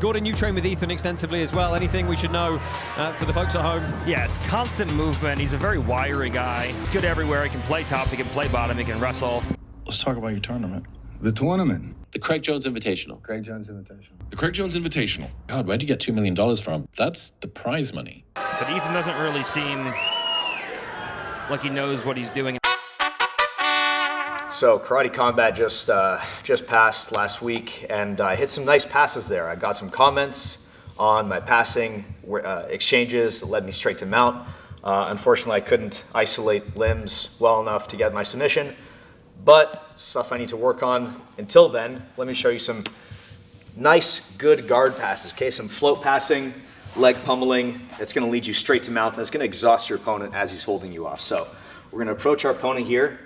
Gordon, you train with Ethan extensively as well. Anything we should know for the folks at home? Yeah, it's constant movement. He's a very wiry guy. Good everywhere. He can play top, he can play bottom, he can wrestle. Let's talk about your tournament. The tournament. The Craig Jones Invitational. Craig Jones Invitational. The Craig Jones Invitational. God, where'd you get $2 million from? That's the prize money. But Ethan doesn't really seem like he knows what he's doing. So Karate Combat just passed last week, and I hit some nice passes there. I got some comments on my passing exchanges that led me straight to mount. Unfortunately, I couldn't isolate limbs well enough to get my submission, but stuff I need to work on. Until then, let me show you some nice, good guard passes. Okay, some float passing, leg pummeling. It's going to lead you straight to mount, and it's going to exhaust your opponent as he's holding you off. So we're going to approach our opponent here,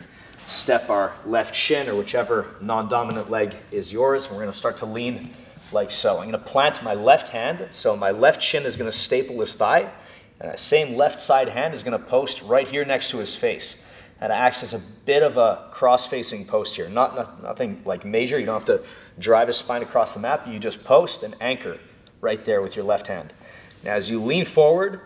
step our left shin or whichever non-dominant leg is yours, and we're going to start to lean like so. I'm going to plant my left hand, so my left shin is going to staple his thigh, and that same left side hand is going to post right here next to his face. And it acts as a bit of a cross-facing post here. Nothing like major. You don't have to drive his spine across the mat, but you just post and anchor right there with your left hand. Now as you lean forward,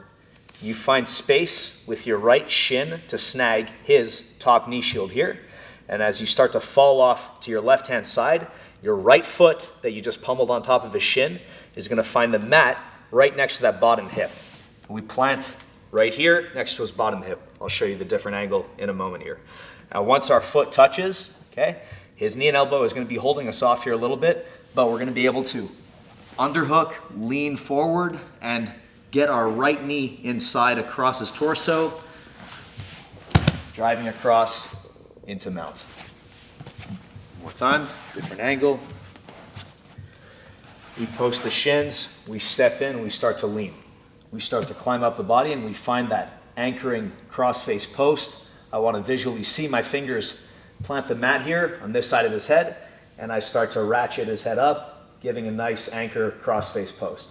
you find space with your right shin to snag his top knee shield here. And as you start to fall off to your left-hand side, your right foot that you just pummeled on top of his shin is going to find the mat right next to that bottom hip. We plant right here next to his bottom hip. I'll show you the different angle in a moment here. Now once our foot touches, okay, his knee and elbow is going to be holding us off here a little bit, but we're going to be able to underhook, lean forward, and get our right knee inside across his torso, driving across into mount. One more time, different angle. We post the shins, we step in, we start to lean. We start to climb up the body, and we find that anchoring cross-face post. I want to visually see my fingers plant the mat here on this side of his head, and I start to ratchet his head up, giving a nice anchor cross-face post.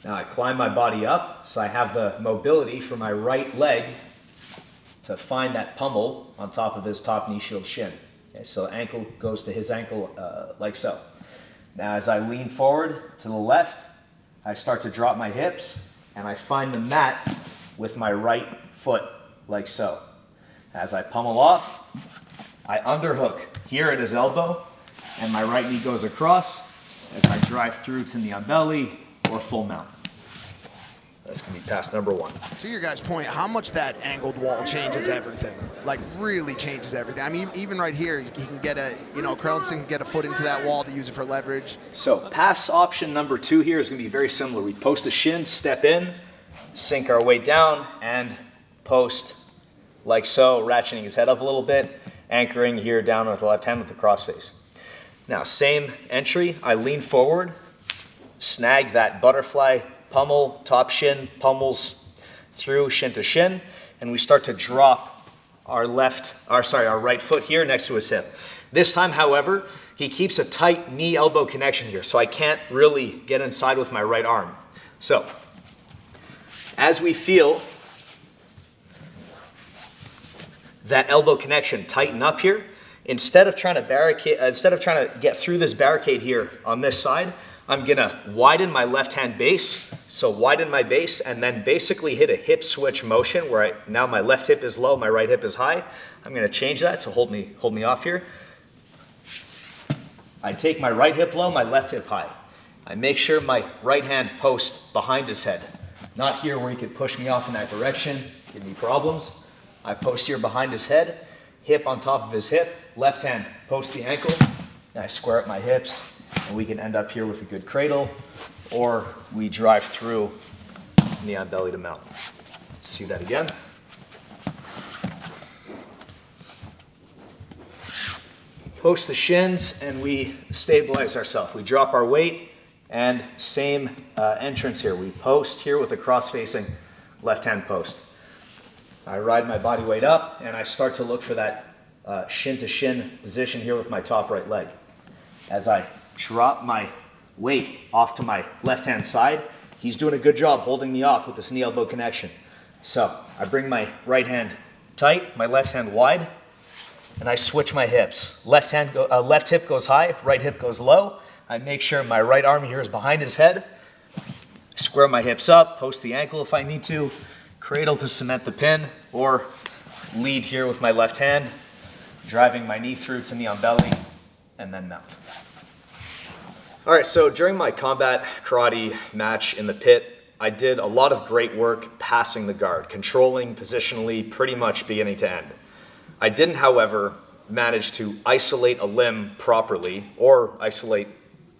Now I climb my body up, so I have the mobility for my right leg to find that pummel on top of his top knee shield shin. Okay, so ankle goes to his ankle like so. Now as I lean forward to the left, I start to drop my hips, and I find the mat with my right foot like so. As I pummel off, I underhook here at his elbow, and my right knee goes across as I drive through to knee on belly or full mount. That's going to be pass number one. To your guys' point, how much that angled wall changes everything. Like, really changes everything. I mean, even right here, he can get a, Crelinsten can get a foot into that wall to use it for leverage. So pass option number two here is going to be very similar. We post the shin, step in, sink our weight down, and post like so, ratcheting his head up a little bit, anchoring here down with the left hand with the crossface. Now, same entry, I lean forward, snag that butterfly pummel, top shin, pummels through shin to shin, and we start to drop our right foot here next to his hip. This time, however, he keeps a tight knee-elbow connection here, so I can't really get inside with my right arm. So, as we feel that elbow connection tighten up here, instead of trying to get through this barricade here on this side, I'm gonna widen my left-hand base, so widen my base, and then basically hit a hip switch motion where now my left hip is low, my right hip is high. I'm gonna change that, so hold me off here. I take my right hip low, my left hip high. I make sure my right hand posts behind his head, not here where he could push me off in that direction, give me problems. I post here behind his head, hip on top of his hip, left hand post the ankle, and I square up my hips. And we can end up here with a good cradle, or we drive through knee on belly to mount. See that again. Post the shins, and we stabilize ourselves. We drop our weight, and same entrance here. We post here with a cross-facing left-hand post. I ride my body weight up, and I start to look for that shin-to-shin position here with my top right leg. As I drop my weight off to my left-hand side, he's doing a good job holding me off with this knee-elbow connection. So I bring my right hand tight, my left hand wide, and I switch my hips. Left hip goes high, right hip goes low. I make sure my right arm here is behind his head. Square my hips up, post the ankle if I need to, cradle to cement the pin, or lead here with my left hand, driving my knee through to knee on belly, and then mount. All right, so during my combat karate match in the pit, I did a lot of great work passing the guard, controlling positionally pretty much beginning to end. I didn't, however, manage to isolate a limb properly or isolate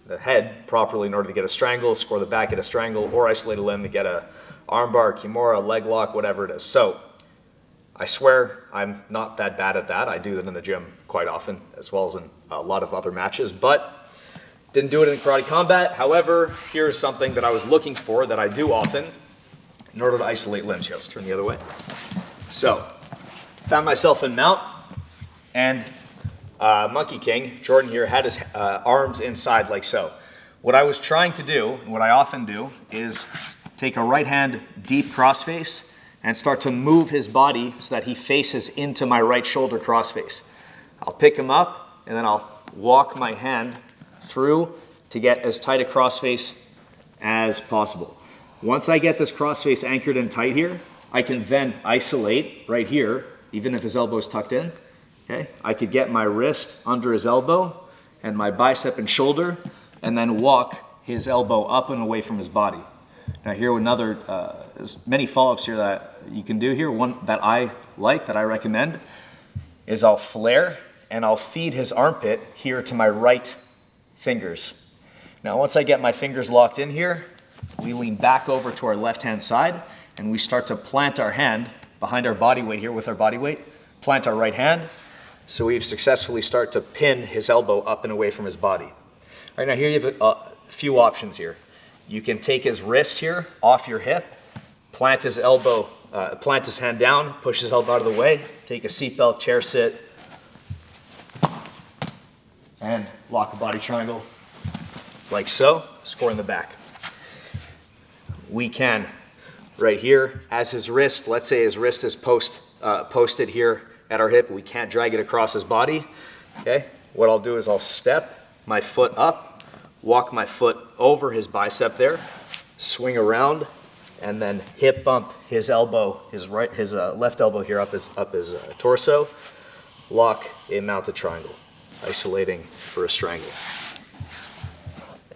the head properly in order to get a strangle, score the back, get a strangle, or isolate a limb to get a armbar, kimura, leg lock, whatever it is. So I swear I'm not that bad at that. I do that in the gym quite often, as well as in a lot of other matches, but didn't do it in karate combat. However, here's something that I was looking for that I do often in order to isolate limbs. Here, let's turn the other way. So, found myself in mount, and Monkey King, Jordan here, had his arms inside like so. What I was trying to do, and what I often do, is take a right hand deep crossface and start to move his body so that he faces into my right shoulder crossface. I'll pick him up, and then I'll walk my hand through to get as tight a crossface as possible. Once I get this crossface anchored in tight here, I can then isolate right here, even if his elbow is tucked in. Okay, I could get my wrist under his elbow and my bicep and shoulder, and then walk his elbow up and away from his body. Now here another, there's many follow-ups here that you can do here. One that I like, that I recommend, is I'll flare and I'll feed his armpit here to my right fingers. Now once I get my fingers locked in here, we lean back over to our left-hand side and we start to plant our hand behind our body weight here with our body weight, plant our right hand, so we've successfully start to pin his elbow up and away from his body. All right, now here you have a few options here. You can take his wrist here off your hip, plant his elbow, plant his hand down, push his elbow out of the way, take a seatbelt, chair sit, and lock a body triangle like so, score in the back. We can, right here, as his wrist, let's say his wrist is posted here at our hip, we can't drag it across his body, okay? What I'll do is I'll step my foot up, walk my foot over his bicep there, swing around, and then hip bump his elbow, his left elbow here up his torso, lock a mounted triangle, isolating for a strangle.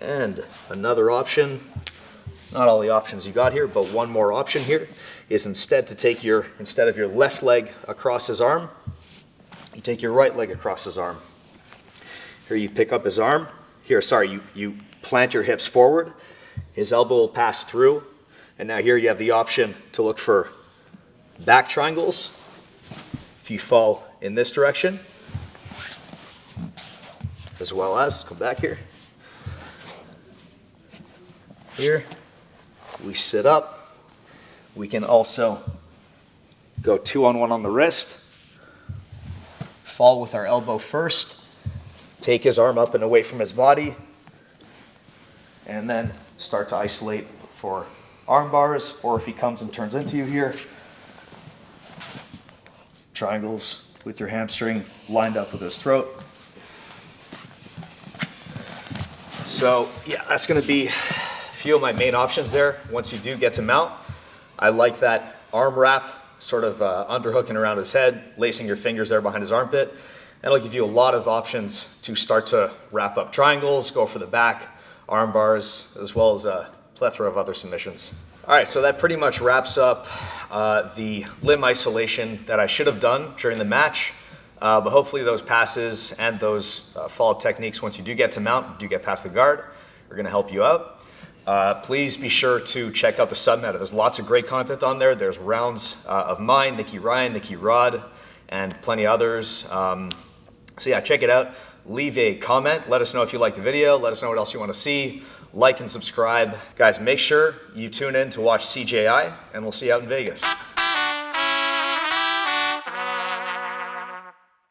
And another option, not all the options you got here, but one more option here is instead of your left leg across his arm, you take your right leg across his arm. Here you pick up his arm. Here, sorry, you plant your hips forward. His elbow will pass through. And now here you have the option to look for back triangles. If you fall in this direction, as well as, come back here. Here, we sit up. We can also go 2-on-1 on the wrist, fall with our elbow first, take his arm up and away from his body, and then start to isolate for arm bars, or if he comes and turns into you here, triangles with your hamstring lined up with his throat. So yeah, that's going to be a few of my main options there. Once you do get to mount, I like that arm wrap, sort of underhooking around his head, lacing your fingers there behind his armpit. That'll give you a lot of options to start to wrap up triangles, go for the back, arm bars, as well as a plethora of other submissions. All right, so that pretty much wraps up the limb isolation that I should have done during the match. But hopefully those passes and those follow-up techniques, once you do get to mount, do get past the guard, are going to help you out. Please be sure to check out the submeta. There's lots of great content on there. There's rounds of mine, Nikki Ryan, Nikki Rod, and plenty others. So yeah, check it out. Leave a comment. Let us know if you like the video. Let us know what else you want to see. Like and subscribe. Guys, make sure you tune in to watch CJI, and we'll see you out in Vegas.